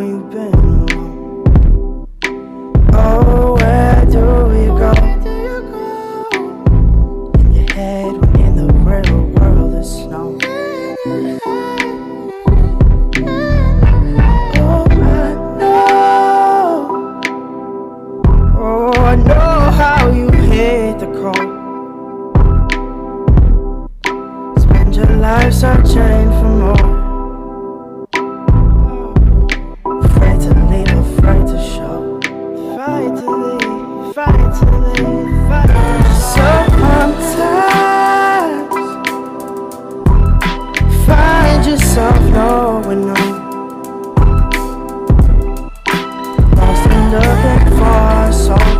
when you've been alone. Oh, where do we go? In your head when in the real world is snow. Oh, I know how you hate the cold. Spend your life searching for more. Afraid to leave, afraid to show. Fight to leave, fight to leave, fight to show. Sometimes find yourself knowing no. Lost and looking for a soul.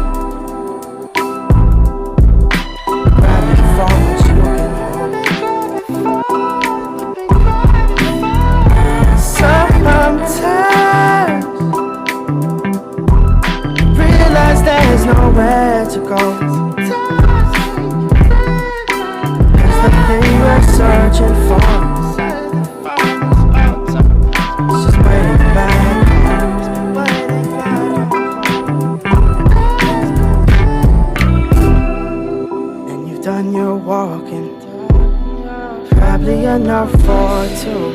There's nowhere to go. There's the thing we're searching for. It's just waiting back. And you've done your walking, probably enough for two.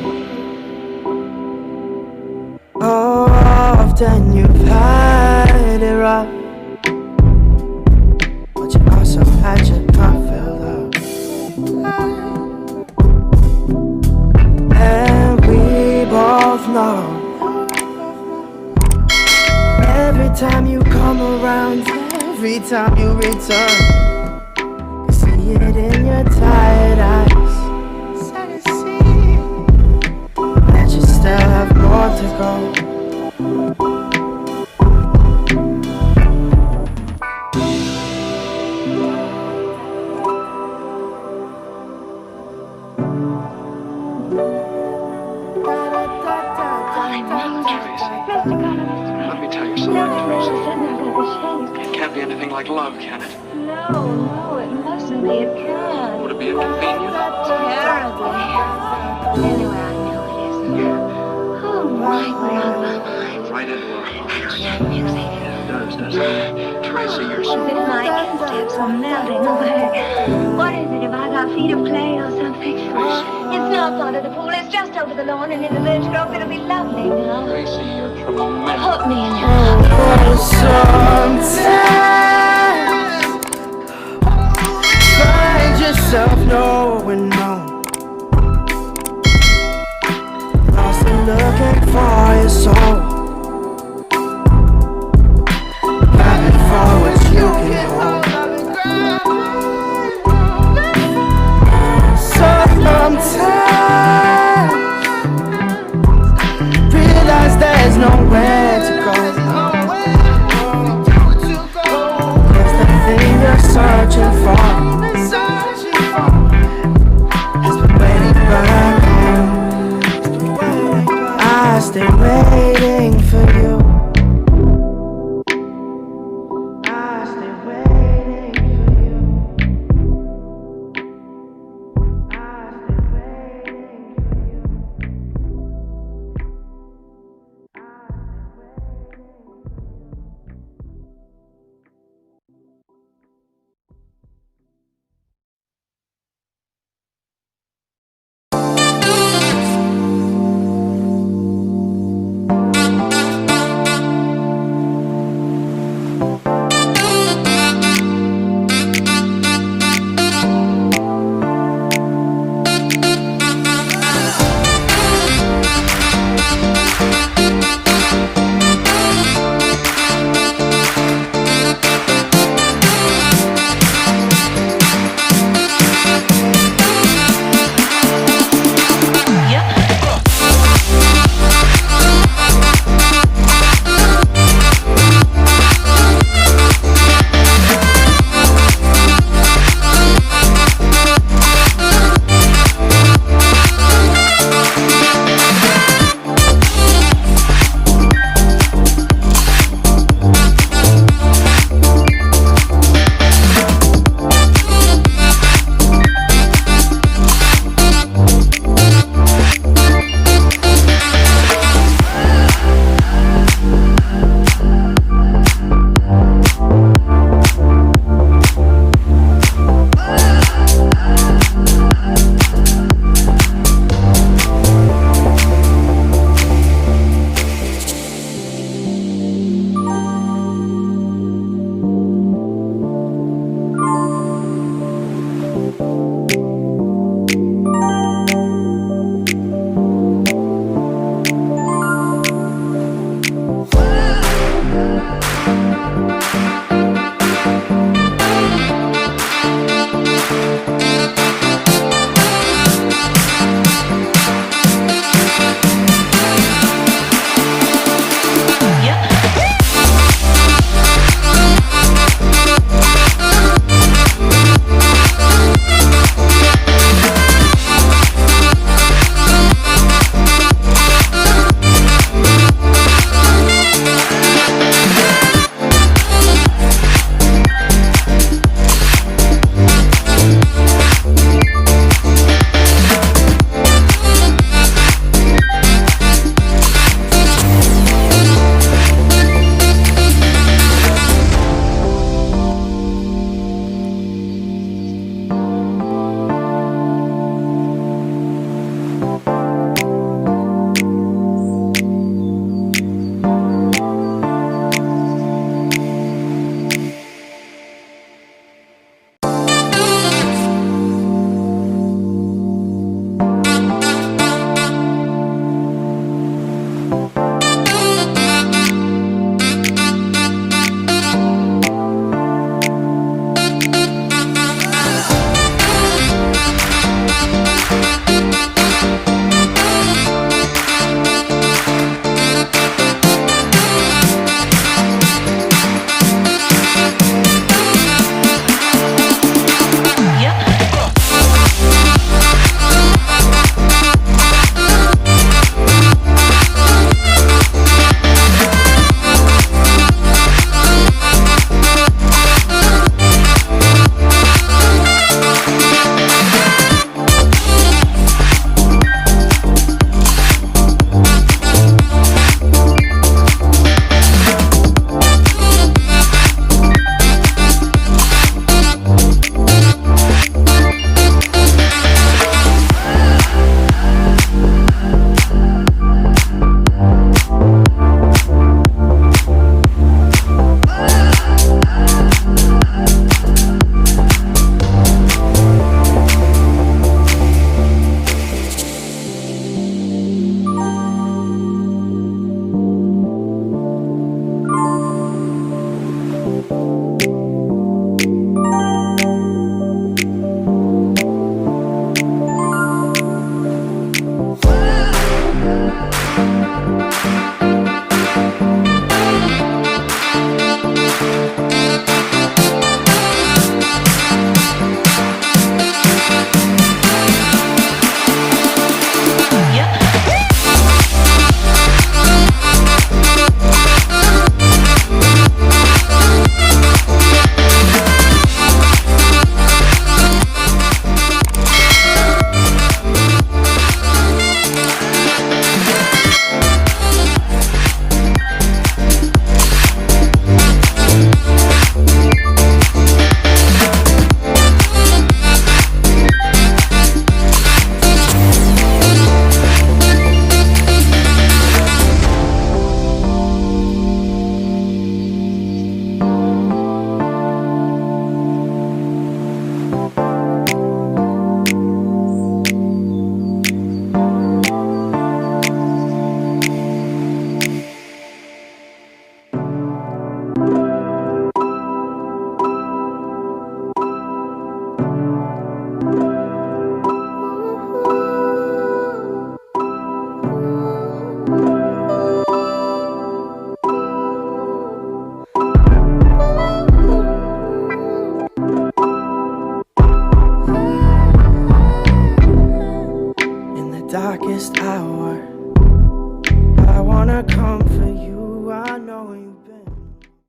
Oh, often you've had it rough. So had your cup filled up, and we both know every time you come around, every time you return, I see it in your tired eyes that you still have more to go. Let me tell you something, Tracy. It can't be anything like love, can it? No, it mustn't be. It can't. Would it be inconvenient? Terribly. Anyway, I know it isn't. Oh, right, we're out of our minds. Right into our hearts. That music. It does, doesn't it? Tracy, you're so... As if my insteps are melting away. What is it, if I got feet of clay or something? It's not under the pool, it's just over the lawn and in the birch grove. It'll be lovely now. Tracy, you're tremendous. Put me in your Sometimes find yourself knowing no. Lost and looking for your soul.